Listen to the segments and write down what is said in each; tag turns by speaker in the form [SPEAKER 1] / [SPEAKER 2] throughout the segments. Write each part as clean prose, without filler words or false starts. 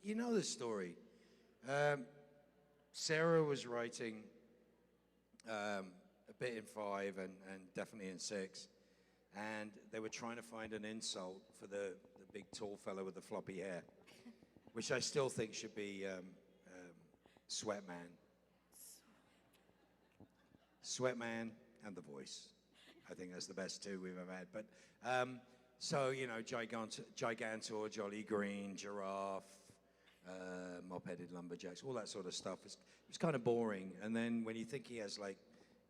[SPEAKER 1] you know the story. Sarah was writing a bit in 5 and definitely in 6, and they were trying to find an insult for the big tall fellow with the floppy hair, which I still think should be Sweatman. Sweatman and the voice. I think that's the best two we've ever had. But so, you know, Gigantor, Jolly Green, Giraffe, Mop-headed Lumberjacks, all that sort of stuff. It was kind of boring. And then when you think he has like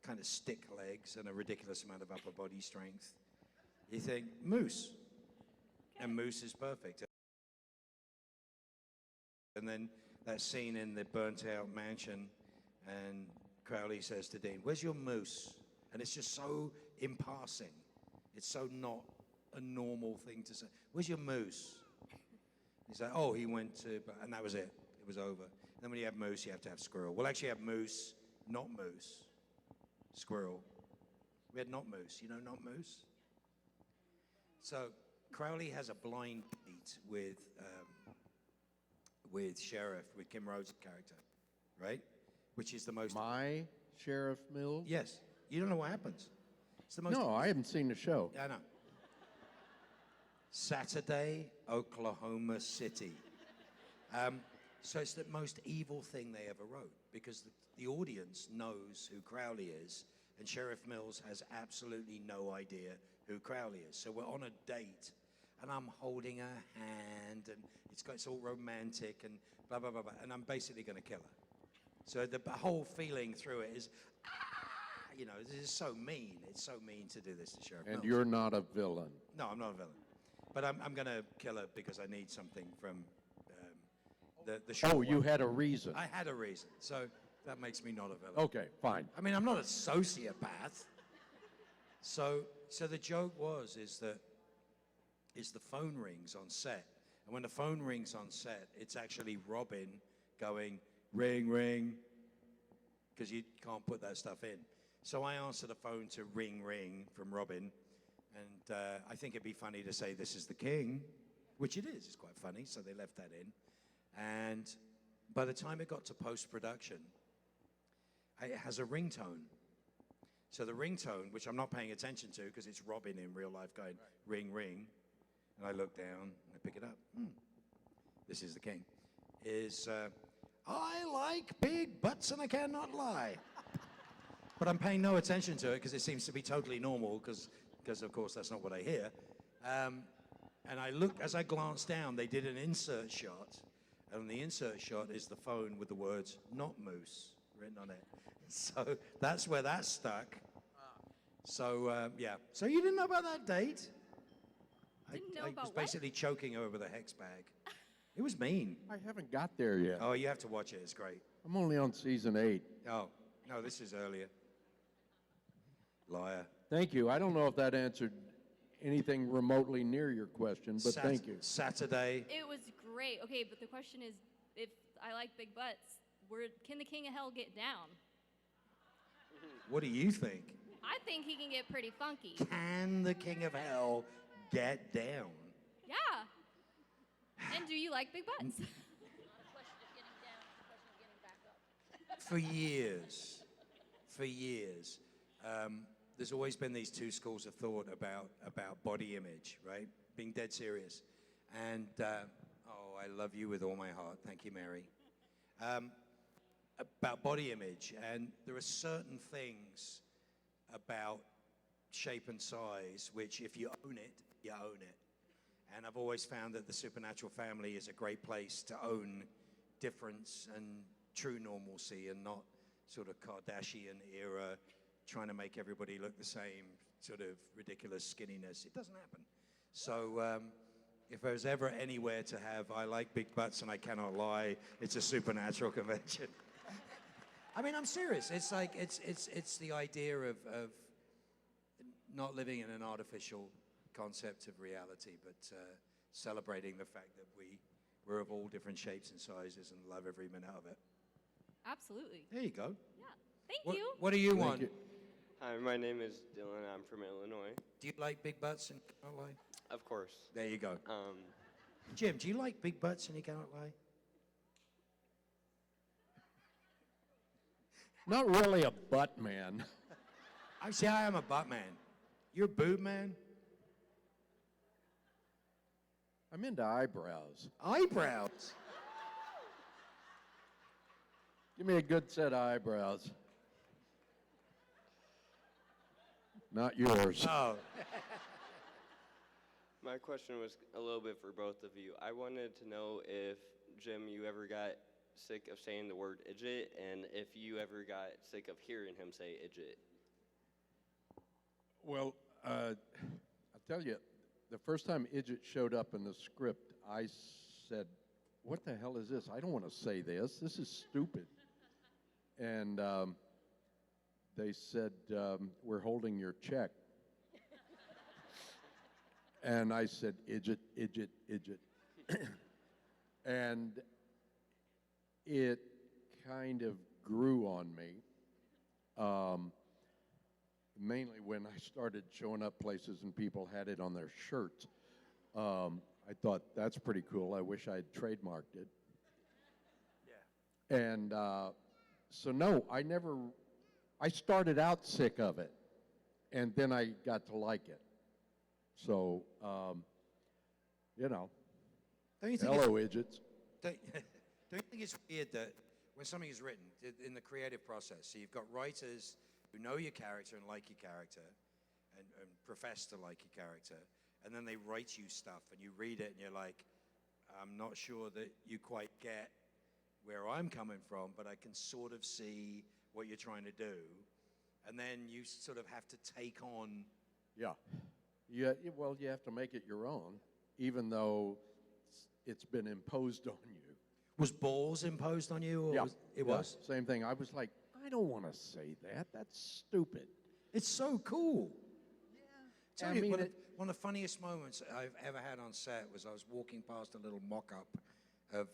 [SPEAKER 1] kind of stick legs and a ridiculous amount of upper body strength, you think Moose. And Moose is perfect. And then that scene in the burnt out mansion, and Crowley says to Dean, "Where's your moose?" And it's just so in passing. It's so not a normal thing to say. "Where's your moose?" He's like, "Oh, he went to," and that was it. It was over. And then when you have moose, you have to have squirrel. We'll actually have moose, not moose, squirrel. We had not moose. You know not moose? So Crowley has a blind date with Sheriff, with Kim Rhodes' character, right? Which is the most...
[SPEAKER 2] My Sheriff Mills?
[SPEAKER 1] Yes. You don't know what happens. It's the most...
[SPEAKER 2] No, I haven't seen the show.
[SPEAKER 1] I know. Saturday, Oklahoma City. So it's the most evil thing they ever wrote, because the audience knows who Crowley is, and Sheriff Mills has absolutely no idea who Crowley is. So we're on a date, and I'm holding her hand, and it's all romantic, and blah, blah, blah, blah, and I'm basically going to kill her. So the whole feeling through it is, you know, this is so mean. It's so mean to do this to Sheriff Mills.
[SPEAKER 2] And you're not a villain.
[SPEAKER 1] No, I'm not a villain. But I'm going to kill her because I need something from the show.
[SPEAKER 2] Oh, you had a reason.
[SPEAKER 1] I had a reason. So that makes me not a villain.
[SPEAKER 2] Okay, fine.
[SPEAKER 1] I mean, I'm not a sociopath. So the joke is the phone rings on set. And when the phone rings on set, it's actually Robin going, "Ring, ring," because you can't put that stuff in. So I answer the phone to "ring, ring" from Robin. And I think it'd be funny to say, "This is the king," which it is. It's quite funny, so they left that in. And by the time it got to post-production, it has a ringtone. So the ringtone, which I'm not paying attention to because it's Robin in real life going, "Ring, ring," and I look down and I pick it up. This is the king. Is, "I like big butts and I cannot lie." But I'm paying no attention to it because it seems to be totally normal because of course that's not what I hear. And I look, as I glance down, they did an insert shot, and the insert shot is the phone with the words "not moose" written on it. So that's where that stuck. So yeah. So you didn't know about that date?
[SPEAKER 3] Didn't know
[SPEAKER 1] I
[SPEAKER 3] about
[SPEAKER 1] was basically choking her with a hex bag. It was mean.
[SPEAKER 2] I haven't got there yet.
[SPEAKER 1] Oh, you have to watch it. It's great.
[SPEAKER 2] I'm only on season 8.
[SPEAKER 1] Oh, no, this is earlier. Liar.
[SPEAKER 2] Thank you. I don't know if that answered anything remotely near your question, but thank you.
[SPEAKER 1] Saturday.
[SPEAKER 3] It was great. Okay, but the question is, if I like big butts, can the King of Hell get down?
[SPEAKER 1] What do you think?
[SPEAKER 3] I think he can get pretty funky.
[SPEAKER 1] Can the King of Hell get down?
[SPEAKER 3] Yeah. And do you like big butts?
[SPEAKER 1] For years, there's always been these two schools of thought about body image, right? Being dead serious. And, oh, I love you with all my heart. Thank you, Mary. About body image. And there are certain things about shape and size which, if you own it, you own it. And I've always found that the Supernatural family is a great place to own difference and true normalcy, and not sort of Kardashian era trying to make everybody look the same, sort of ridiculous skinniness. It doesn't happen. So if there's ever anywhere to have "I like big butts and I cannot lie," it's a Supernatural convention. I mean, I'm serious. It's like, it's the idea of not living in an artificial concept of reality, but celebrating the fact that we're of all different shapes and sizes and love every minute of it.
[SPEAKER 3] Absolutely.
[SPEAKER 1] There you go.
[SPEAKER 3] Yeah. Thank you.
[SPEAKER 1] What do you want?
[SPEAKER 2] you.
[SPEAKER 4] Hi, my name is Dylan. I'm from Illinois.
[SPEAKER 1] Do you like big butts and cannot lie?
[SPEAKER 4] Of course.
[SPEAKER 1] There you go. Jim, do you like big butts and you cannot lie?
[SPEAKER 2] Not really a butt man.
[SPEAKER 1] I say I am a butt man. You're a boob man?
[SPEAKER 2] I'm into eyebrows.
[SPEAKER 1] Eyebrows?
[SPEAKER 2] Give me a good set of eyebrows. Not yours.
[SPEAKER 1] Oh.
[SPEAKER 4] My question was a little bit for both of you. I wanted to know if, Jim, you ever got sick of saying the word idjit, and if you ever got sick of hearing him say idjit.
[SPEAKER 2] Well, I'll tell you, the first time idjit showed up in the script, I said, what the hell is this? I don't want to say this. This is stupid. And they said, we're holding your check. And I said, idjit, idjit, idjit. And it kind of grew on me, mainly when I started showing up places and people had it on their shirts. I thought, that's pretty cool. I wish I had trademarked it. Yeah. And so no, I started out sick of it, and then I got to like it. So, you know, hello, idiots.
[SPEAKER 1] Don't you think it's weird that when something is written in the creative process, so you've got writers who know your character and like your character and profess to like your character, and then they write you stuff and you read it and you're like, I'm not sure that you quite get where I'm coming from, but I can sort of see what you're trying to do. And then you sort of have to take on.
[SPEAKER 2] Yeah. Yeah, well, you have to make it your own, even though it's been imposed on you.
[SPEAKER 1] Was balls imposed on you? Or
[SPEAKER 2] Yeah.
[SPEAKER 1] It was?
[SPEAKER 2] Same thing. I was like, I don't want to say that. That's stupid.
[SPEAKER 1] It's so cool.
[SPEAKER 2] Yeah.
[SPEAKER 1] Tell you, one of the funniest moments I've ever had on set was I was walking past a little mock-up of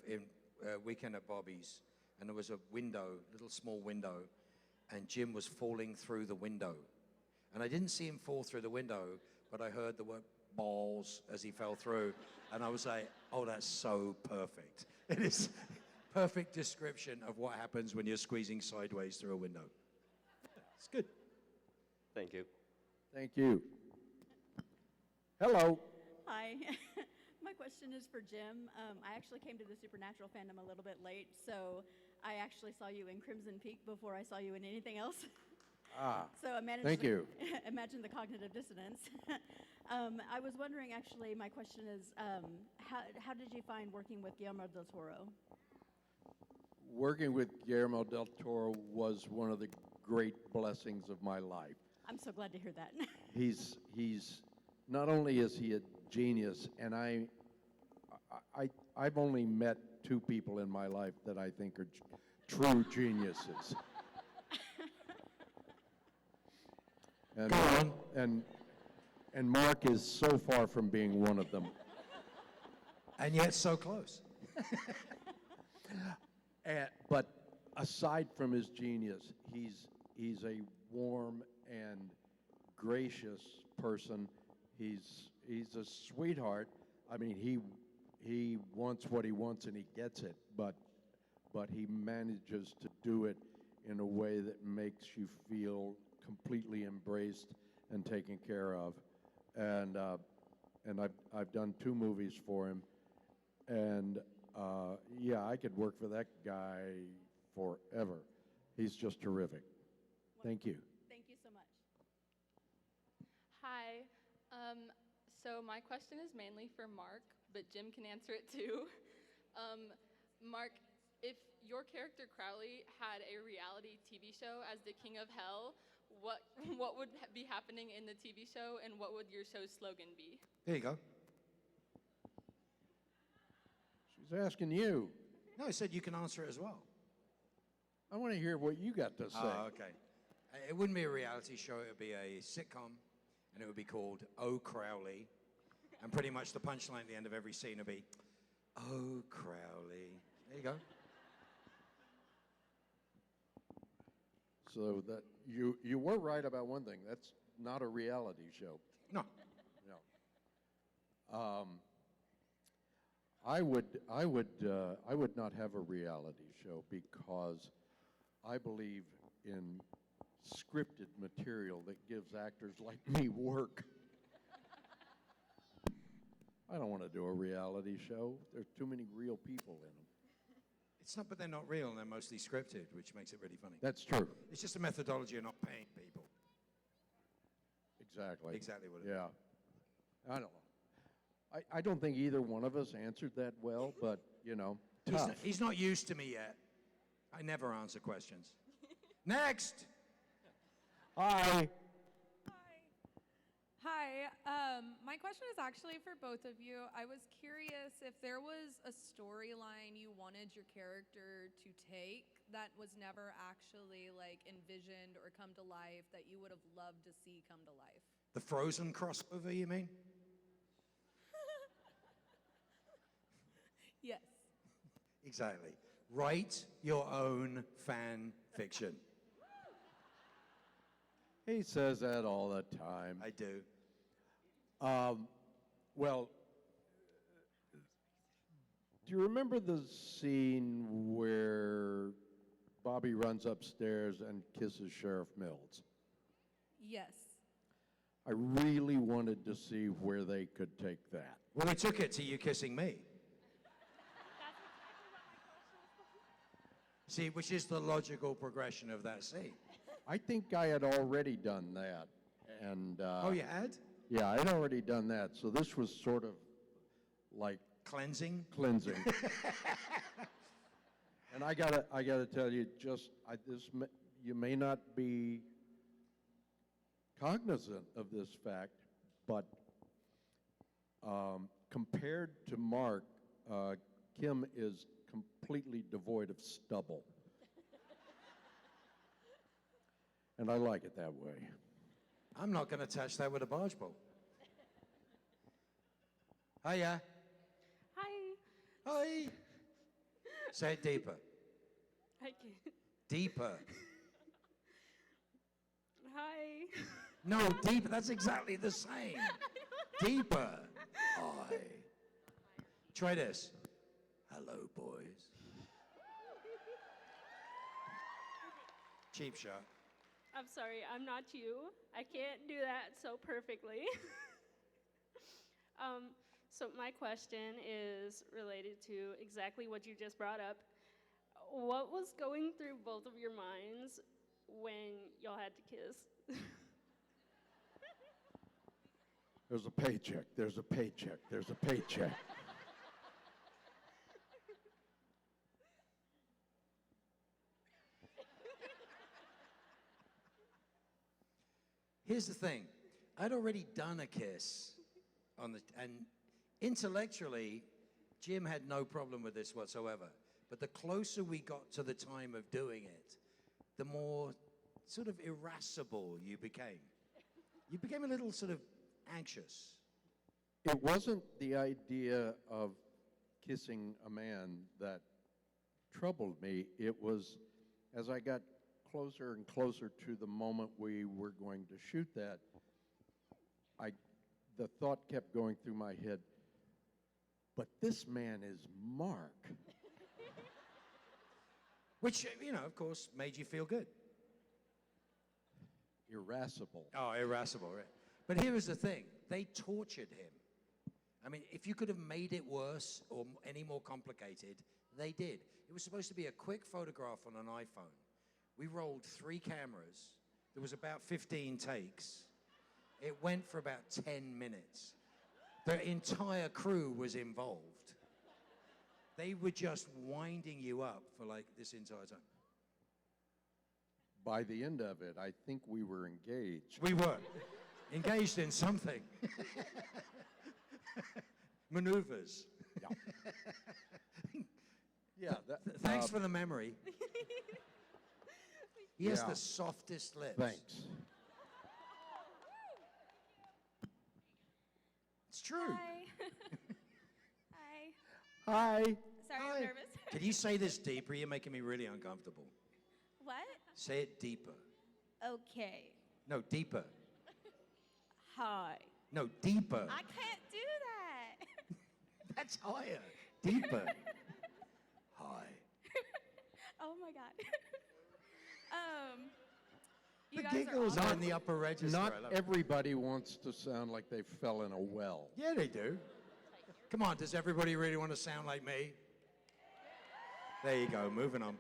[SPEAKER 1] Weekend at Bobby's, and there was a window, little small window, and Jim was falling through the window. And I didn't see him fall through the window, but I heard the word balls as he fell through, and I was like, oh, that's so perfect. It is perfect description of what happens when you're squeezing sideways through a window. It's good.
[SPEAKER 4] Thank you.
[SPEAKER 2] Thank you. Hello.
[SPEAKER 5] Hi. My question is for Jim. I actually came to the Supernatural fandom a little bit late, so I actually saw you in Crimson Peak before I saw you in anything else. So I managed
[SPEAKER 2] Thank you.
[SPEAKER 5] Imagine the cognitive dissonance. I was wondering, actually, my question is, how did you find working with Guillermo del Toro?
[SPEAKER 2] Working with Guillermo del Toro was one of the great blessings of my life.
[SPEAKER 5] I'm so glad to hear that.
[SPEAKER 2] He's not only is he a genius, and I've only met two people in my life that I think are true geniuses. And,
[SPEAKER 1] Go on.
[SPEAKER 2] And Mark is so far from being one of them.
[SPEAKER 1] And yet so close.
[SPEAKER 2] But aside from his genius, he's a warm and gracious person. He's a sweetheart. I mean, he wants what he wants and he gets it, but he manages to do it in a way that makes you feel completely embraced and taken care of. And I've done 2 movies for him, and yeah, I could work for that guy forever. He's just terrific. Thank you.
[SPEAKER 5] Thank you so much.
[SPEAKER 6] Hi. So my question is mainly for Mark, but Jim can answer it too. Mark, if your character Crowley had a reality TV show as the King of Hell, what would be happening in the TV show, and what would your show's slogan be?
[SPEAKER 1] There you go.
[SPEAKER 2] She's asking you.
[SPEAKER 1] No, I said you can answer it as well.
[SPEAKER 2] I want to hear what you got to say.
[SPEAKER 1] Oh, okay. It wouldn't be a reality show. It would be a sitcom, and it would be called Oh, Crowley. And pretty much the punchline at the end of every scene would be, Oh, Crowley. There you go.
[SPEAKER 2] So that you were right about one thing. That's not a reality show.
[SPEAKER 1] No.
[SPEAKER 2] No. I would not have a reality show because I believe in scripted material that gives actors like me work. I don't want to do a reality show. There's too many real people in them.
[SPEAKER 1] It's not, but they're not real, and they're mostly scripted, which makes it really funny.
[SPEAKER 2] That's true.
[SPEAKER 1] It's just a methodology of not paying people.
[SPEAKER 2] Exactly.
[SPEAKER 1] Exactly what it is.
[SPEAKER 2] Yeah. I don't know. I don't think either one of us answered that well, but, you know, tough.
[SPEAKER 1] He's not used to me yet. I never answer questions. Next!
[SPEAKER 2] Hi.
[SPEAKER 7] Hi. My question is actually for both of you. I was curious if there was a storyline you wanted your character to take that was never actually like envisioned or come to life that you would have loved to see come to life.
[SPEAKER 1] The Frozen crossover, you mean?
[SPEAKER 7] Yes.
[SPEAKER 1] Exactly. Write your own fan fiction.
[SPEAKER 2] He says that all the time.
[SPEAKER 1] I do.
[SPEAKER 2] Well, do you remember the scene where Bobby runs upstairs and kisses Sheriff Mills?
[SPEAKER 7] Yes.
[SPEAKER 2] I really wanted to see where they could take that.
[SPEAKER 1] Well, we took it to you kissing me. See, which is the logical progression of that scene.
[SPEAKER 2] I think I had already done that, and
[SPEAKER 1] Oh, you had?
[SPEAKER 2] yeah, I had already done that. So this was sort of like
[SPEAKER 1] Cleansing?
[SPEAKER 2] cleansing. And I gotta tell you, you may not be cognizant of this fact, but compared to Mark, Kim is completely devoid of stubble. And I like it that way.
[SPEAKER 1] I'm not going to touch that with a barge pole. Hiya.
[SPEAKER 8] Hi.
[SPEAKER 1] Hi. Say it deeper.
[SPEAKER 8] I can't.
[SPEAKER 1] Deeper.
[SPEAKER 8] Hi.
[SPEAKER 1] No, deeper. That's exactly the same. Deeper. Hi. Try this. Hello, boys. Cheap shot.
[SPEAKER 8] I'm sorry, I'm not you. I can't do that so perfectly. So my question is related to exactly what you just brought up. What was going through both of your minds when y'all had to kiss?
[SPEAKER 2] There's a paycheck, there's a paycheck, there's a paycheck.
[SPEAKER 1] Here's the thing. I'd already done a kiss and intellectually, Jim had no problem with this whatsoever. But the closer we got to the time of doing it, the more sort of irascible you became. You became a little sort of anxious.
[SPEAKER 2] It wasn't the idea of kissing a man that troubled me. It was as I got closer and closer to the moment we were going to shoot that, the thought kept going through my head, but this man is Mark.
[SPEAKER 1] Which, you know, of course, made you feel good.
[SPEAKER 2] Irascible.
[SPEAKER 1] Oh, irascible, right. But here is the thing. They tortured him. I mean, if you could have made it worse or any more complicated, they did. It was supposed to be a quick photograph on an iPhone. We rolled 3 cameras. There was about 15 takes. It went for about 10 minutes. The entire crew was involved. They were just winding you up for like this entire time.
[SPEAKER 2] By the end of it, I think we were engaged.
[SPEAKER 1] We were engaged in something. Maneuvers.
[SPEAKER 2] Yeah. Yeah.
[SPEAKER 1] Thanks for the memory. He has
[SPEAKER 2] Yeah.
[SPEAKER 1] the softest lips.
[SPEAKER 2] Thanks.
[SPEAKER 1] It's true.
[SPEAKER 5] Hi. Hi.
[SPEAKER 2] Hi.
[SPEAKER 5] Sorry,
[SPEAKER 1] Hi.
[SPEAKER 5] I'm nervous.
[SPEAKER 1] Can you say this deeper? You're making me really uncomfortable.
[SPEAKER 5] What?
[SPEAKER 1] Say it deeper.
[SPEAKER 5] Okay.
[SPEAKER 1] No, deeper.
[SPEAKER 5] Hi.
[SPEAKER 1] No, deeper.
[SPEAKER 5] I can't do that.
[SPEAKER 1] That's higher. Deeper. Hi.
[SPEAKER 5] Oh my God.
[SPEAKER 3] You
[SPEAKER 1] The
[SPEAKER 3] guys are
[SPEAKER 1] giggles
[SPEAKER 3] awesome.
[SPEAKER 1] are in the upper register.
[SPEAKER 2] Not
[SPEAKER 1] I love it.
[SPEAKER 2] everybody wants to sound like they fell in a well.
[SPEAKER 1] Yeah, they do. Come on, does everybody really want to sound like me? There you go, moving on.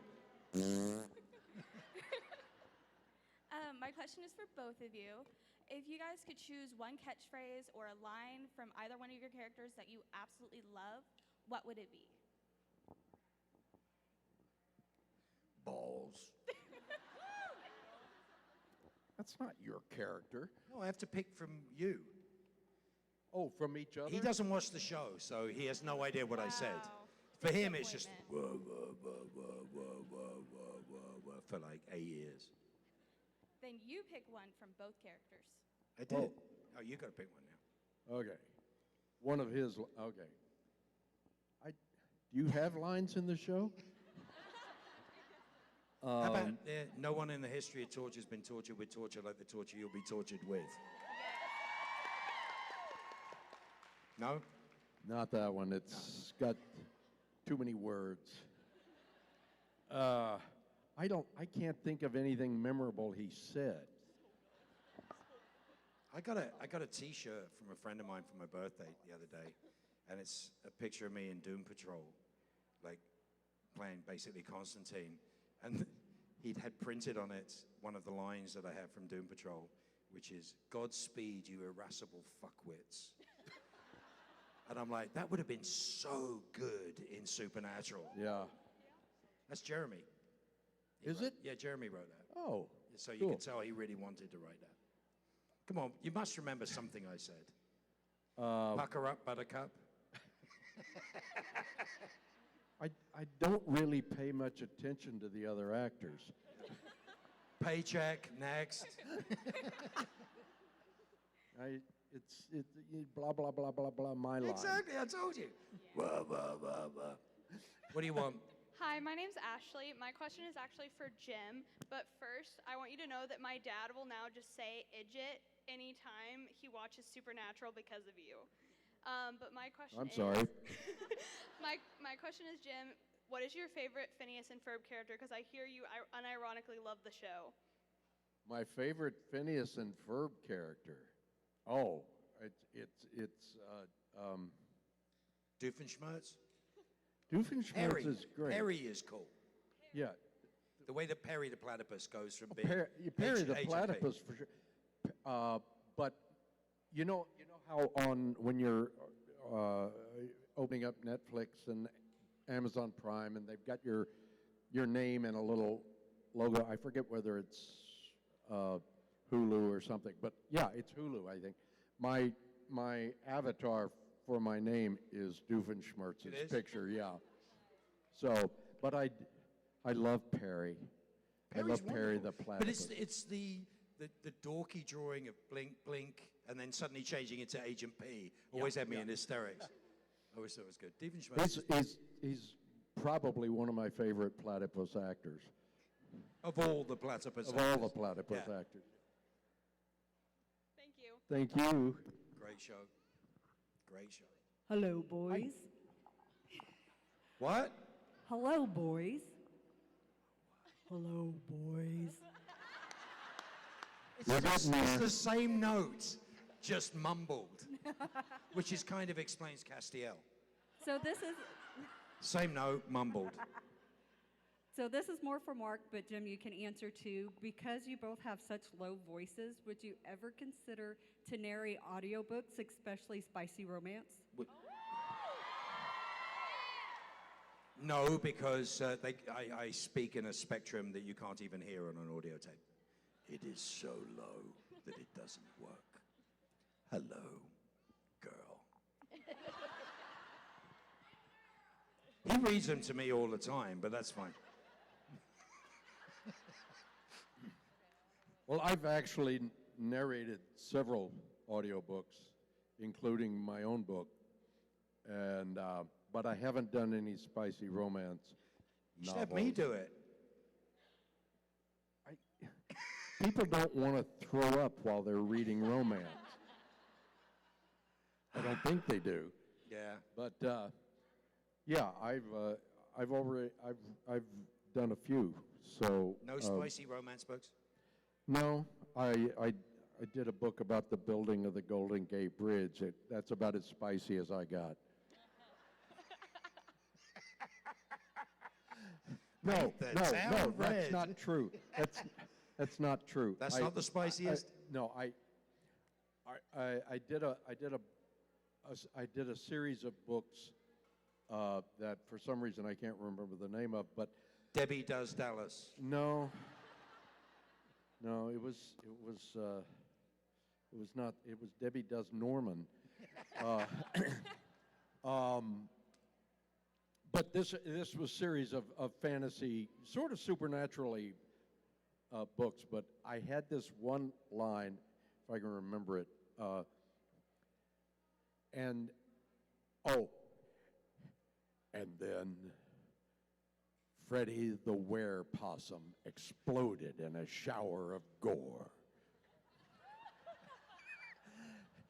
[SPEAKER 5] My question is for both of you. If you guys could choose one catchphrase or a line from either one of your characters that you absolutely love, what would it be?
[SPEAKER 1] Balls.
[SPEAKER 2] That's not your character.
[SPEAKER 1] No, I have to pick from you.
[SPEAKER 2] Oh, from each other?
[SPEAKER 1] He doesn't watch the show, so he has no idea what I said.
[SPEAKER 5] Wow.
[SPEAKER 1] For him, it's just
[SPEAKER 5] Disappointment.
[SPEAKER 1] whoa, for like 8 years.
[SPEAKER 5] Then you pick one from both characters.
[SPEAKER 1] I did. Oh, you got to pick one now.
[SPEAKER 2] Okay. One of his, okay. Do you have lines in the show?
[SPEAKER 1] How about no one in the history of torture has been tortured with torture like the torture you'll be tortured with? No?
[SPEAKER 2] Not that one. It's got too many words. I can't think of anything memorable he said.
[SPEAKER 1] I got a T-shirt from a friend of mine for my birthday the other day, and it's a picture of me in Doom Patrol, like playing basically Constantine, and he'd had printed on it one of the lines that I have from Doom Patrol, which is "Godspeed, you irascible fuckwits." And I'm like, that would have been so good in Supernatural.
[SPEAKER 2] Yeah.
[SPEAKER 1] That's Jeremy.
[SPEAKER 2] Is it?
[SPEAKER 1] Yeah, Jeremy wrote that.
[SPEAKER 2] Oh,
[SPEAKER 1] So you
[SPEAKER 2] cool.
[SPEAKER 1] can tell he really wanted to write that. Come on, you must remember something I said. Pucker up, buttercup.
[SPEAKER 2] I don't really pay much attention to the other actors.
[SPEAKER 1] Paycheck, next.
[SPEAKER 2] Blah, blah, blah, blah, blah, my line.
[SPEAKER 1] Exactly, I told you. Blah, blah, blah, blah. What do you want?
[SPEAKER 9] Hi, my name's Ashley. My question is actually for Jim, but first, I want you to know that my dad will now just say "idjit" anytime he watches Supernatural because of you. But my question
[SPEAKER 2] I'm
[SPEAKER 9] is...
[SPEAKER 2] sorry.
[SPEAKER 9] my question is, Jim, what is your favorite Phineas and Ferb character? Because I hear you unironically love the show.
[SPEAKER 2] My favorite Phineas and Ferb character. Oh,
[SPEAKER 1] Doofenshmirtz?
[SPEAKER 2] Doofenshmirtz
[SPEAKER 1] Perry.
[SPEAKER 2] is great.
[SPEAKER 1] Perry is cool.
[SPEAKER 2] Yeah.
[SPEAKER 1] The way that Perry the platypus goes from being
[SPEAKER 2] Perry the
[SPEAKER 1] Agent
[SPEAKER 2] platypus for sure. But you know how when you're opening up Netflix and Amazon Prime and they've got your name and a little logo. I forget whether it's Hulu or something, but yeah, it's Hulu. I think my avatar for my name is Doofenshmirtz's
[SPEAKER 1] It is?
[SPEAKER 2] picture. Yeah. So, but I love Perry.
[SPEAKER 1] Perry's
[SPEAKER 2] I love Perry
[SPEAKER 1] wonderful.
[SPEAKER 2] the platypus.
[SPEAKER 1] But it's the dorky drawing of blink, blink, and then suddenly changing it to Agent P. Always had me in hysterics. I always thought it was good. Doofenshmirtz
[SPEAKER 2] He's probably one of my favorite platypus actors.
[SPEAKER 1] of all the platypus
[SPEAKER 2] Of all
[SPEAKER 1] actors.
[SPEAKER 2] the platypus
[SPEAKER 1] Yeah.
[SPEAKER 2] actors.
[SPEAKER 9] Thank you.
[SPEAKER 2] Thank you.
[SPEAKER 1] Great show. Great show.
[SPEAKER 10] Hello, boys.
[SPEAKER 1] What?
[SPEAKER 10] Hello, boys. Hello, boys.
[SPEAKER 1] It's the same note, just mumbled, which is kind of explains Castiel.
[SPEAKER 5] So this is
[SPEAKER 1] Same note, mumbled.
[SPEAKER 10] more for Mark, but Jim, you can answer too. Because you both have such low voices, would you ever consider to narrate audiobooks, especially spicy romance?
[SPEAKER 1] No, because I speak in a spectrum that you can't even hear on an audio tape. It is so low that it doesn't work. Hello, girl. He reads them to me all the time, but that's fine.
[SPEAKER 2] Well, I've actually narrated several audiobooks, including my own book, and but I haven't done any spicy romance
[SPEAKER 1] You should
[SPEAKER 2] novels.
[SPEAKER 1] have me do it.
[SPEAKER 2] People don't want to throw up while they're reading romance. I don't think they do.
[SPEAKER 1] Yeah.
[SPEAKER 2] But yeah, I've done a few. So
[SPEAKER 1] No spicy romance books?
[SPEAKER 2] no, I did a book about the building of the Golden Gate Bridge. That's about as spicy as I got. No,
[SPEAKER 1] The
[SPEAKER 2] no,
[SPEAKER 1] town
[SPEAKER 2] no,
[SPEAKER 1] red.
[SPEAKER 2] that's not true. That's not true.
[SPEAKER 1] That's not the spiciest?
[SPEAKER 2] No, I did a series of books that for some reason I can't remember the name of, but
[SPEAKER 1] Debbie Does Dallas.
[SPEAKER 2] no, it was not. It was Debbie Does Norman. But this was a series of fantasy, sort of supernaturally books. But I had this one line, if I can remember it, and then Freddie the Were-Possum exploded in a shower of gore.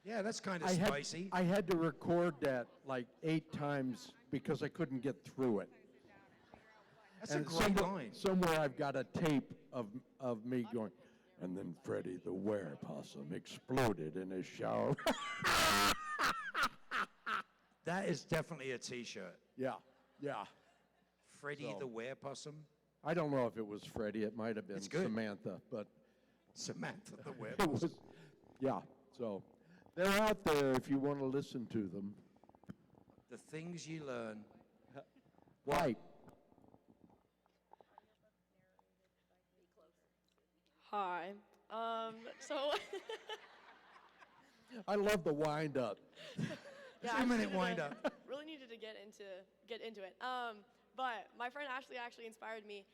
[SPEAKER 1] Yeah, that's kind of spicy.
[SPEAKER 2] I had to record that like 8 times because I couldn't get through it.
[SPEAKER 1] That's a great line.
[SPEAKER 2] Somewhere I've got a tape of me going, and then Freddie the Were-Possum exploded in a shower.
[SPEAKER 1] That is definitely a T-shirt.
[SPEAKER 2] Yeah.
[SPEAKER 1] Freddie
[SPEAKER 2] So-
[SPEAKER 1] the Were-Possum.
[SPEAKER 2] I don't know if it was Freddie. It might have been
[SPEAKER 1] It's good.
[SPEAKER 2] Samantha, but
[SPEAKER 1] Samantha the
[SPEAKER 2] it
[SPEAKER 1] Were-Possum.
[SPEAKER 2] was, yeah. So they're out there if you want to listen to them.
[SPEAKER 1] The things you learn.
[SPEAKER 2] Right.
[SPEAKER 11] Hi. So
[SPEAKER 2] I love the wind up.
[SPEAKER 11] yeah,
[SPEAKER 1] 2-minute wind up.
[SPEAKER 11] Really needed to get into it. But my friend Ashley actually inspired me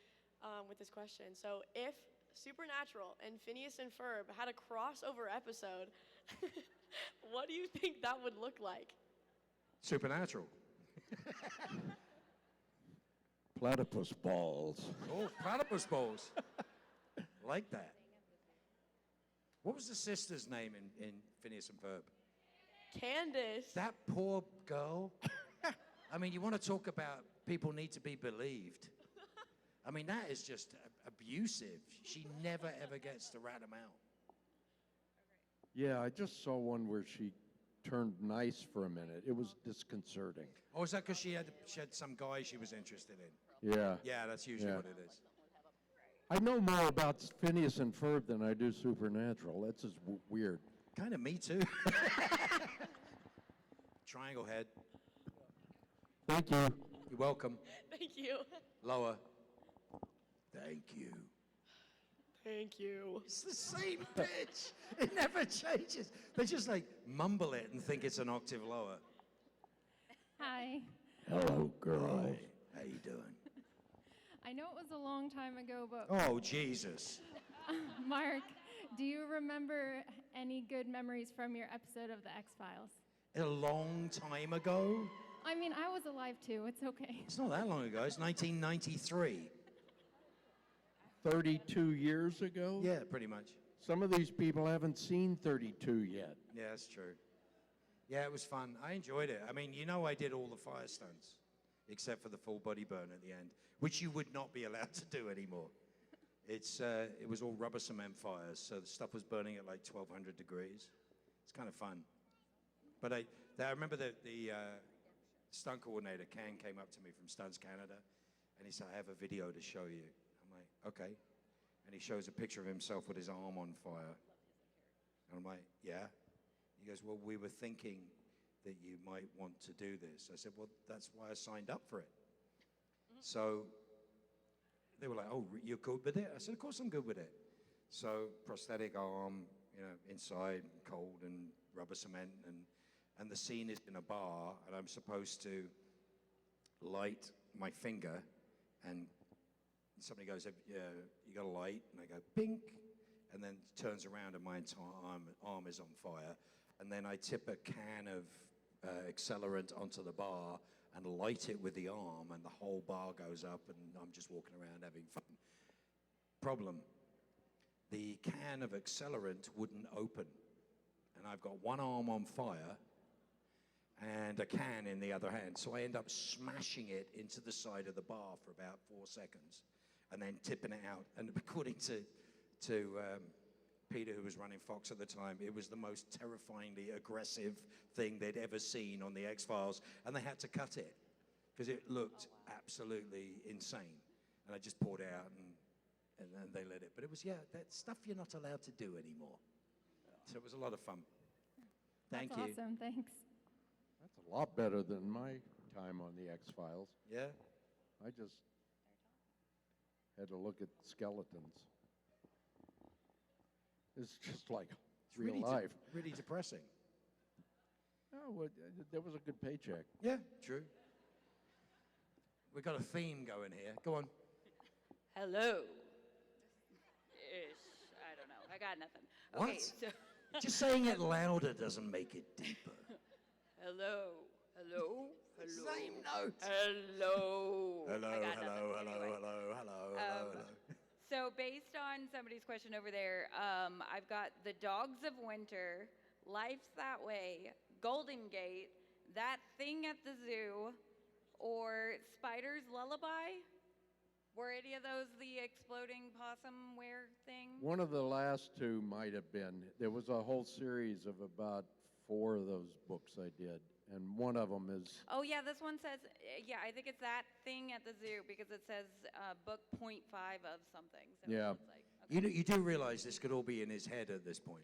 [SPEAKER 11] with this question. So if Supernatural and Phineas and Ferb had a crossover episode, what do you think that would look like?
[SPEAKER 1] Supernatural.
[SPEAKER 2] Platypus balls.
[SPEAKER 1] Oh, platypus balls. Like that. What was the sister's name in Phineas and Ferb?
[SPEAKER 11] Candace.
[SPEAKER 1] That poor girl. I mean, you want to talk about people need to be believed. I mean, that is just abusive. She never, ever gets to rat him out.
[SPEAKER 2] Yeah, I just saw one where she turned nice for a minute. It was disconcerting.
[SPEAKER 1] Oh, is that because she had some guy she was interested in?
[SPEAKER 2] Yeah.
[SPEAKER 1] Yeah, that's usually
[SPEAKER 2] Yeah.
[SPEAKER 1] what it is.
[SPEAKER 2] I know more about Phineas and Ferb than I do Supernatural. That's just weird.
[SPEAKER 1] Kind of me too. Triangle head.
[SPEAKER 2] Thank you.
[SPEAKER 1] You're welcome.
[SPEAKER 11] Thank you.
[SPEAKER 1] Lower. Thank you.
[SPEAKER 11] Thank you.
[SPEAKER 1] It's the same pitch. It never changes. They just like mumble it and think it's an octave lower.
[SPEAKER 12] Hi.
[SPEAKER 2] Hello, girl.
[SPEAKER 1] Hi. How you doing?
[SPEAKER 12] I know it was a long time ago, but
[SPEAKER 1] Oh, Jesus.
[SPEAKER 12] Mark, do you remember any good memories from your episode of The X-Files?
[SPEAKER 1] A long time ago?
[SPEAKER 12] I mean, I was alive too. It's okay.
[SPEAKER 1] It's not that long ago. It's 1993.
[SPEAKER 2] 32 years ago?
[SPEAKER 1] Yeah, pretty much.
[SPEAKER 2] Some of these people haven't seen 32 yet.
[SPEAKER 1] Yeah, that's true. Yeah, it was fun. I enjoyed it. I mean, you know I did all the fire stunts, except for the full body burn at the end, which you would not be allowed to do anymore. It was all rubber cement fires, so the stuff was burning at like 1,200 degrees. It's kind of fun. But I remember the stunt coordinator, Ken, came up to me from Stunts Canada, and he said, I have a video to show you. I'm like, okay. And he shows a picture of himself with his arm on fire. And I'm like, yeah. He goes, well, we were thinking that you might want to do this. I said, well, that's why I signed up for it. So they were like, oh, you're good with it? I said, of course I'm good with it. So prosthetic arm, inside, cold and rubber cement, and the scene is in a bar, and I'm supposed to light my finger, and somebody goes, you got a light? And I go, pink, and then turns around and my entire arm is on fire. And then I tip a can of accelerant onto the bar and light it with the arm, and the whole bar goes up, and I'm just walking around having fun. Problem, the can of accelerant wouldn't open, and I've got one arm on fire and a can in the other hand, so I end up smashing it into the side of the bar for about 4 seconds. and then tipping it out. And according to Peter, who was running Fox at the time, it was the most terrifyingly aggressive thing they'd ever seen on the X-Files, and they had to cut it because it looked absolutely insane. And I just poured it out, and then they let it. But it was, that stuff you're not allowed to do anymore. So it was a lot of fun. Thank you.
[SPEAKER 12] That's awesome. Thanks.
[SPEAKER 2] That's a lot better than my time on the X-Files.
[SPEAKER 1] Yeah?
[SPEAKER 2] I just had to look at skeletons. It's just like
[SPEAKER 1] It's
[SPEAKER 2] real
[SPEAKER 1] really
[SPEAKER 2] life.
[SPEAKER 1] really depressing.
[SPEAKER 2] Oh, well, there was a good paycheck.
[SPEAKER 1] Yeah, true. We've got a theme going here. Go on.
[SPEAKER 13] Hello. Ish. I don't know. I got nothing.
[SPEAKER 1] What?
[SPEAKER 13] Okay, so
[SPEAKER 1] Just saying it louder doesn't make it deeper.
[SPEAKER 13] hello. Hello. Hello.
[SPEAKER 1] Same note.
[SPEAKER 13] Hello.
[SPEAKER 1] Hello,
[SPEAKER 13] I got
[SPEAKER 1] hello,
[SPEAKER 13] nothing.
[SPEAKER 1] hello,
[SPEAKER 13] Anyway.
[SPEAKER 1] hello, hello, hello, hello.
[SPEAKER 13] So based on somebody's question over there, I've got The Dogs of Winter, Life's That Way, Golden Gate, That Thing at the Zoo, or Spider's Lullaby. Were any of those the exploding possum wear thing?
[SPEAKER 2] One of the last two might have been. There was a whole series of about 4 of those books I did, and one of them is.
[SPEAKER 13] Oh yeah, this one says, yeah, I think it's That Thing at the Zoo because it says book 0.5 of something. So
[SPEAKER 2] Yeah.
[SPEAKER 13] it's like, okay.
[SPEAKER 1] You do realize this could all be in his head at this point.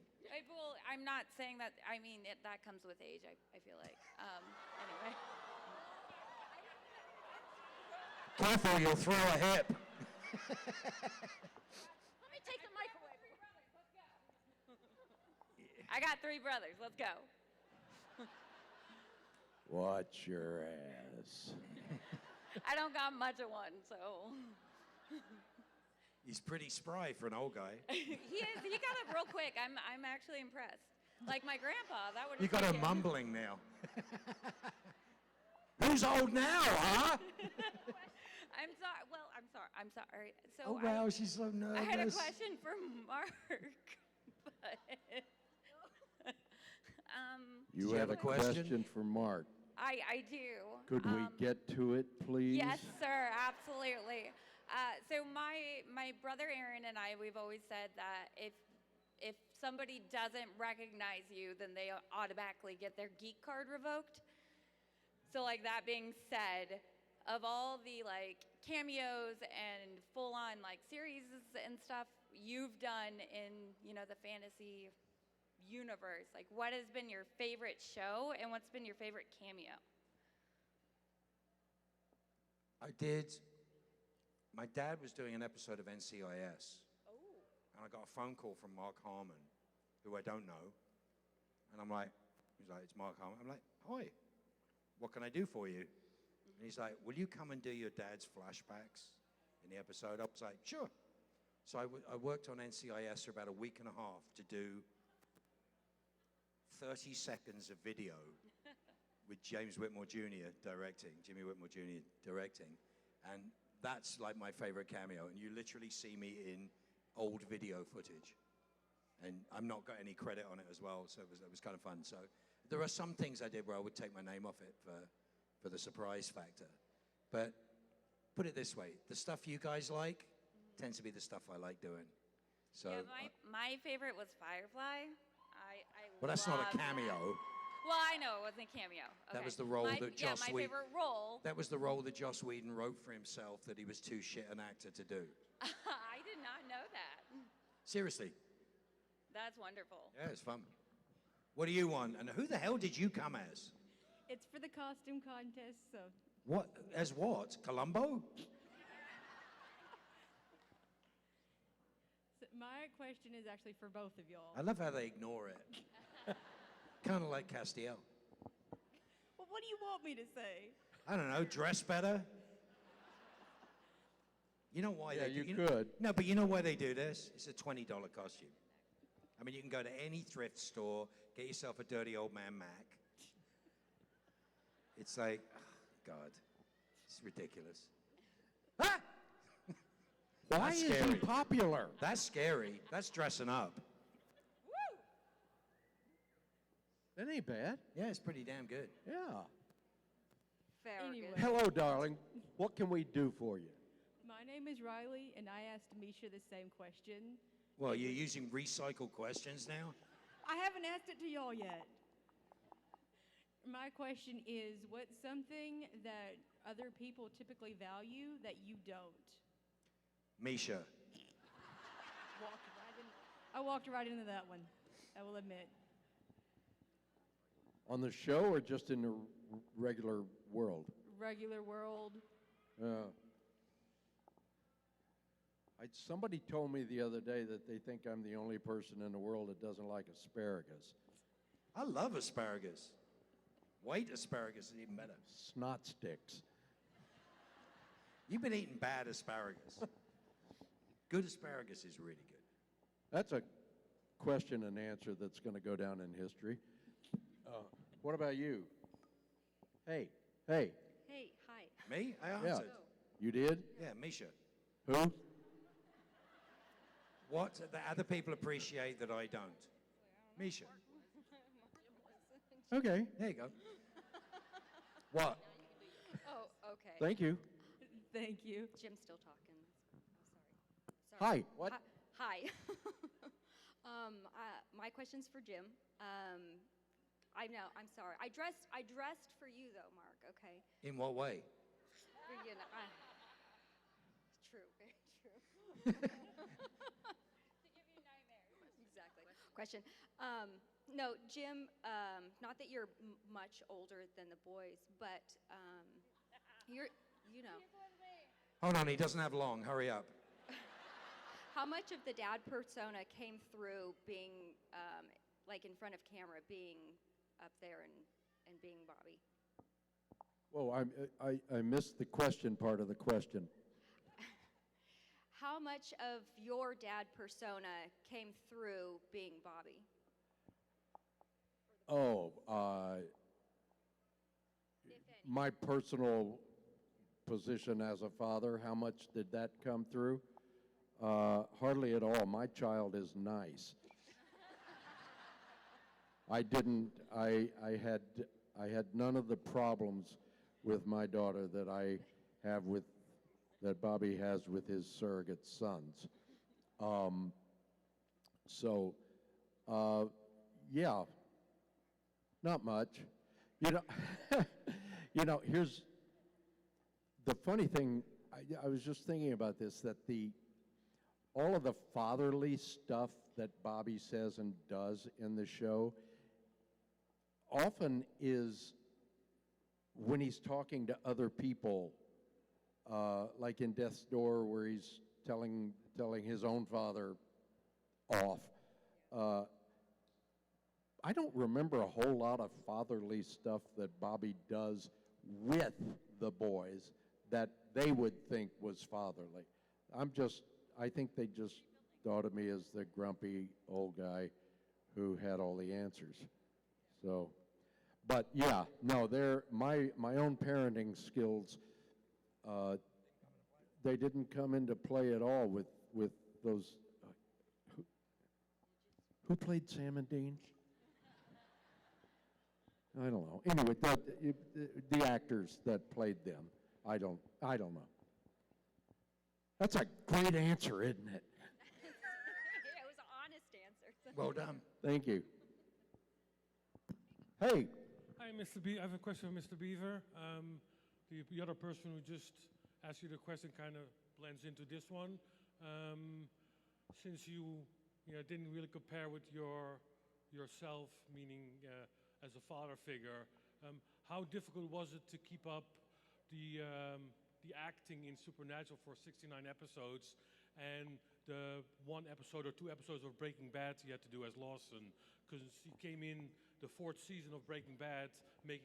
[SPEAKER 13] Well, I'm not saying that. I mean, that comes with age. I feel like. Anyway.
[SPEAKER 1] Careful, you'll throw a hip.
[SPEAKER 13] Let me take the mic away. I got 3 brothers. Let's go.
[SPEAKER 2] Watch your ass.
[SPEAKER 13] I don't got much of one, so.
[SPEAKER 1] He's pretty spry for an old guy.
[SPEAKER 13] He is. He got it real quick. I'm actually impressed. Like my grandpa, that would.
[SPEAKER 1] You got her mumbling now. Who's old now, huh?
[SPEAKER 13] I'm sorry. Well, I'm sorry. I'm sorry. So
[SPEAKER 1] Oh, wow, she's so nervous.
[SPEAKER 13] I had a question for Mark, but
[SPEAKER 2] You have a question for Mark.
[SPEAKER 13] I do.
[SPEAKER 2] Could we get to it, please?
[SPEAKER 13] Yes, sir. Absolutely. So my brother Aaron and I, we've always said that if somebody doesn't recognize you, then they automatically get their geek card revoked. So like that being said, of all the like cameos and full-on like series and stuff you've done in, the fantasy universe, like what has been your favorite show and what's been your favorite cameo?
[SPEAKER 1] My dad was doing an episode of NCIS. And I got a phone call from Mark Harmon, who I don't know. And he's like, it's Mark Harmon. I'm like, hi, what can I do for you? And he's like, will you come and do your dad's flashbacks in the episode? I was like, sure. So I worked on NCIS for about a week and a half to do 30 seconds of video with Jimmy Whitmore Jr. directing. And that's like my favorite cameo. And you literally see me in old video footage. And I've not got any credit on it as well, so it was kind of fun. So there are some things I did where I would take my name off it for the surprise factor. But put it this way, the stuff you guys like tends to be the stuff I like doing. So
[SPEAKER 13] yeah, my favorite was Firefly.
[SPEAKER 1] Well, that's not a cameo.
[SPEAKER 13] Well, I know it wasn't a cameo. Okay.
[SPEAKER 1] That was the role that Joss
[SPEAKER 13] my
[SPEAKER 1] Whedon.
[SPEAKER 13] favorite role.
[SPEAKER 1] That was the role that Joss Whedon wrote for himself that he was too shit an actor to do.
[SPEAKER 13] I did not know that.
[SPEAKER 1] Seriously.
[SPEAKER 13] That's wonderful.
[SPEAKER 1] Yeah, it's fun. What do you want? And who the hell did you come as?
[SPEAKER 10] It's for the costume contest, so.
[SPEAKER 1] What? As what? Columbo?
[SPEAKER 10] So my question is actually for both of y'all.
[SPEAKER 1] I love how they ignore it. Kind of like Castiel.
[SPEAKER 10] Well, what do you want me to say?
[SPEAKER 1] I don't know, dress better? You know why they do
[SPEAKER 2] you could.
[SPEAKER 1] No, but you know why they do this? It's a $20 costume. I mean, you can go to any thrift store, get yourself a dirty old man Mac. It's like, oh, God, it's ridiculous. Ah!
[SPEAKER 2] Why
[SPEAKER 1] That's
[SPEAKER 2] is he
[SPEAKER 1] scary.
[SPEAKER 2] popular?
[SPEAKER 1] That's scary. That's dressing up.
[SPEAKER 2] That ain't bad.
[SPEAKER 1] Yeah, it's pretty damn good.
[SPEAKER 2] Yeah.
[SPEAKER 13] Fair
[SPEAKER 10] Anyway.
[SPEAKER 13] good.
[SPEAKER 2] Hello, darling. What can we do for you?
[SPEAKER 10] My
[SPEAKER 14] name is Riley, and I asked Misha the same question.
[SPEAKER 1] Well, you're using recycled questions now?
[SPEAKER 14] I haven't asked it to y'all yet. My question is, what's something that other people typically value that you don't?
[SPEAKER 1] Misha.
[SPEAKER 14] I walked right into that one, I will admit.
[SPEAKER 2] On the show or just in the regular world?
[SPEAKER 14] Regular world.
[SPEAKER 2] Somebody told me the other day that they think I'm the only person in the world that doesn't like asparagus.
[SPEAKER 1] I love asparagus. White asparagus is even better.
[SPEAKER 2] Snot sticks.
[SPEAKER 1] You've been eating bad asparagus. Good asparagus is really good.
[SPEAKER 2] That's a question and answer that's going to go down in history. What about you? Hey.
[SPEAKER 15] Hey, hi.
[SPEAKER 1] Me? I answered.
[SPEAKER 2] You did?
[SPEAKER 1] Yeah, Misha.
[SPEAKER 2] Who?
[SPEAKER 1] What the other people appreciate that I don't? Misha.
[SPEAKER 2] Okay.
[SPEAKER 1] There you go. What?
[SPEAKER 15] Oh, okay.
[SPEAKER 2] Thank you.
[SPEAKER 14] Thank you.
[SPEAKER 15] Jim's still talking. Oh, sorry.
[SPEAKER 2] Hi. What?
[SPEAKER 15] Hi. My question's for Jim. I know. I'm sorry. I dressed for you though, Mark. Okay.
[SPEAKER 1] In what way?
[SPEAKER 15] You know, true. Very true. To give you nightmares. Exactly. Question. No, Jim. Not that you're much older than the boys, but you're. You know.
[SPEAKER 1] Hold on, he doesn't have long. Hurry up.
[SPEAKER 15] How much of the dad persona came through being, like in front of camera, being up there and being Bobby?
[SPEAKER 2] Whoa, I missed the question part of the question.
[SPEAKER 15] How much of your dad persona came through being Bobby?
[SPEAKER 2] Oh, my personal position as a father, how much did that come through? Hardly at all. My child is nice. I had none of the problems with my daughter that that Bobby has with his surrogate sons. Yeah, not much. Here's the funny thing. I was just thinking about this, that all of the fatherly stuff that Bobby says and does in the show often is when he's talking to other people, like in Death's Door, where he's telling his own father off. I don't remember a whole lot of fatherly stuff that Bobby does with the boys that they would think was fatherly. I think they just thought of me as the grumpy old guy who had all the answers. So, but yeah, no, my own parenting skills, they didn't come into play at all with those. Who played Sam and Dean? I don't know. Anyway, the actors that played them, I don't know. That's a great answer, isn't it?
[SPEAKER 15] It was an honest answer.
[SPEAKER 1] Well done.
[SPEAKER 2] Thank you. Hey.
[SPEAKER 16] Hi, Mr. I have a question for Mr. Beaver. The other person who just asked you the question kind of blends into this one. Since you didn't really compare with yourself, meaning as a father figure, how difficult was it to keep up the acting in Supernatural for 69 episodes, and the 1 episode or 2 episodes of Breaking Bad you had to do as Lawson, because he came in the 4th season of Breaking Bad, but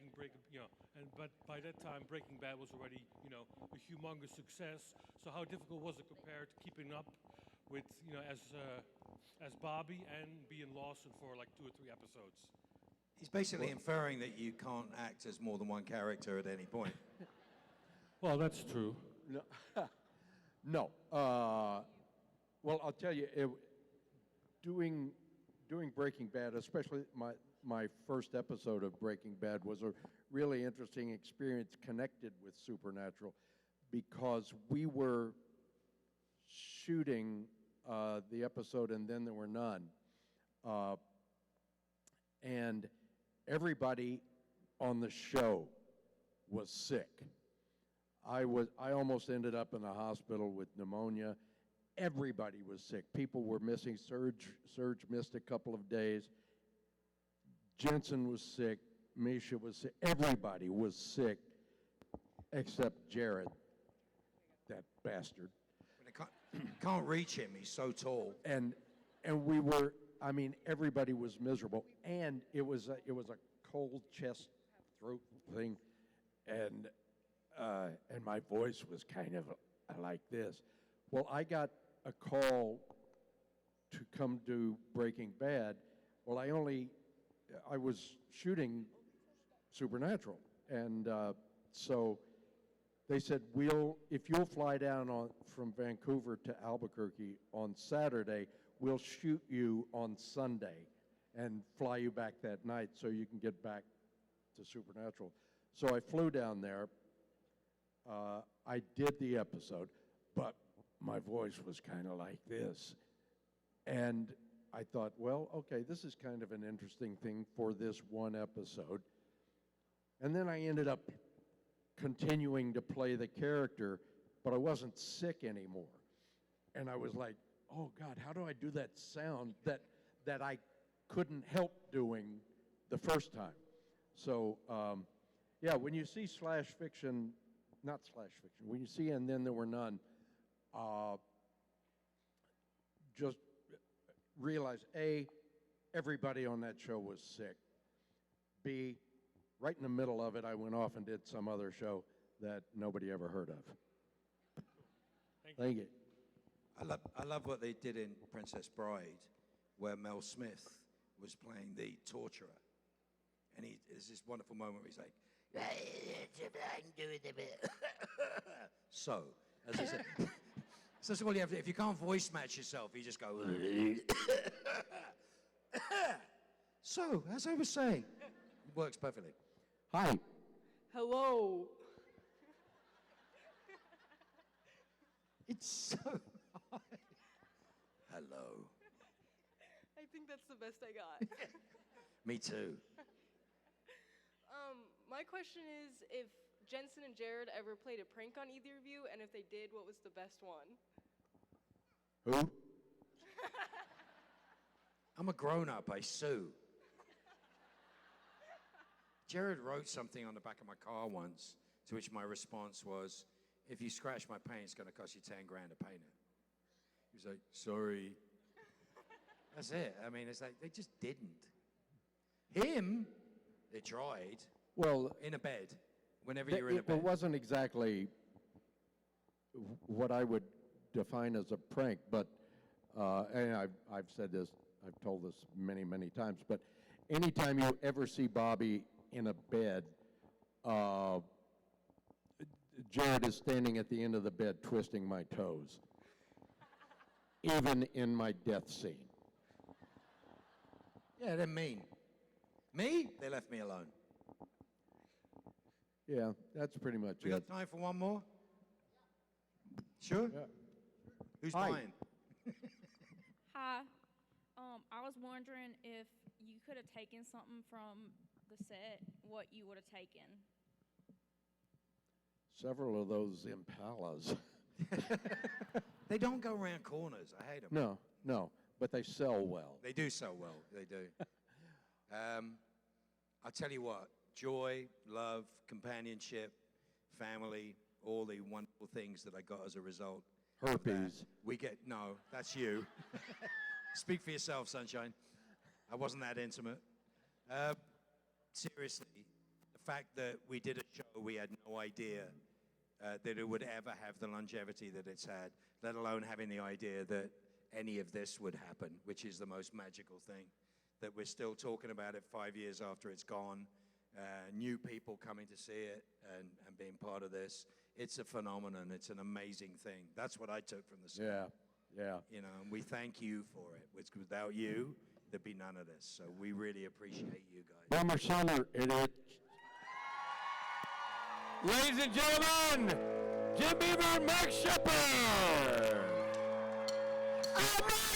[SPEAKER 16] by that time Breaking Bad was already, a humongous success. So how difficult was it compared to keeping up with, as Bobby and being Lawson for like 2 or 3 episodes?
[SPEAKER 1] He's basically inferring that you can't act as more than one character at any point.
[SPEAKER 16] Well, that's true.
[SPEAKER 2] No. Well, I'll tell you, doing Breaking Bad, especially my first episode of Breaking Bad, was a really interesting experience connected with Supernatural, because we were shooting the episode, and then there were none. And everybody on the show was sick. I almost ended up in the hospital with pneumonia. Everybody was sick. People were missing. Serge missed a couple of days. Jensen was sick. Misha was sick. Everybody was sick except Jared, that bastard.
[SPEAKER 1] But I can't reach him. He's so tall.
[SPEAKER 2] And we were, I mean, everybody was miserable. And it was a cold chest throat thing. And my voice was kind of like this. Well, I got a call to come do Breaking Bad. Well, I was shooting Supernatural. And so they said, if you'll fly down from Vancouver to Albuquerque on Saturday, we'll shoot you on Sunday and fly you back that night so you can get back to Supernatural. So I flew down there. I did the episode, but my voice was kind of like this. And I thought, well, okay, this is kind of an interesting thing for this one episode. And then I ended up continuing to play the character, but I wasn't sick anymore. And I was like, oh, God, how do I do that sound that I couldn't help doing the first time? So, yeah, when you see when you see And Then There Were None, just realize, A, everybody on that show was sick. B, right in the middle of it, I went off and did some other show that nobody ever heard of. Thank you.
[SPEAKER 1] I love what they did in Princess Bride, where Mel Smith was playing the torturer. And there's this wonderful moment where he's like, so, as I said, so that's all you have to, if you can't voice match yourself, you just go, so, as I was saying, it works perfectly.
[SPEAKER 2] Hi.
[SPEAKER 11] Hello.
[SPEAKER 1] It's so high. Hello.
[SPEAKER 11] I think that's the best I got.
[SPEAKER 1] Me too.
[SPEAKER 11] My question is if Jensen and Jared ever played a prank on either of you, and if they did, what was the best one?
[SPEAKER 2] Who?
[SPEAKER 1] I'm a grown-up, I sue. Jared wrote something on the back of my car once, to which my response was, if you scratch my paint, it's going to cost you 10 grand to paint it. He was like, sorry. That's it. I mean, it's like, they just didn't. Him, they tried.
[SPEAKER 2] Well,
[SPEAKER 1] in a bed, whenever you're in a bed.
[SPEAKER 2] It wasn't exactly what I would define as a prank, but, and I've said this, I've told this many, many times, but anytime you ever see Bobby in a bed, Jared is standing at the end of the bed twisting my toes, even in my death scene.
[SPEAKER 1] Yeah, they're mean. Me? They left me alone.
[SPEAKER 2] Yeah, that's pretty much
[SPEAKER 1] We
[SPEAKER 2] it.
[SPEAKER 1] got time for one more? Sure?
[SPEAKER 2] Yeah.
[SPEAKER 1] Who's
[SPEAKER 2] Hi.
[SPEAKER 1] buying?
[SPEAKER 3] Hi. I was wondering if you could have taken something from the set, what you would have taken.
[SPEAKER 2] Several of those Impalas.
[SPEAKER 1] They don't go around corners. I hate them.
[SPEAKER 2] No, but they sell well.
[SPEAKER 1] They do so well. They do. I'll tell you what. Joy, love, companionship, family, all the wonderful things that I got as a result.
[SPEAKER 2] Herpes.
[SPEAKER 1] No, that's you. Speak for yourself, sunshine. I wasn't that intimate. Seriously, the fact that we did a show, we had no idea that it would ever have the longevity that it's had, let alone having the idea that any of this would happen, which is the most magical thing, that we're still talking about it 5 years after it's gone. New people coming to see it and being part of this. It's a phenomenon. It's an amazing thing. That's what I took from the set.
[SPEAKER 2] Yeah.
[SPEAKER 1] You know, and we thank you for it. Without you, there'd be none of this. So we really appreciate you guys.
[SPEAKER 2] Bummer Summer, idiot. Ladies and gentlemen, Jim Beaver and Mark Sheppard.
[SPEAKER 1] All right.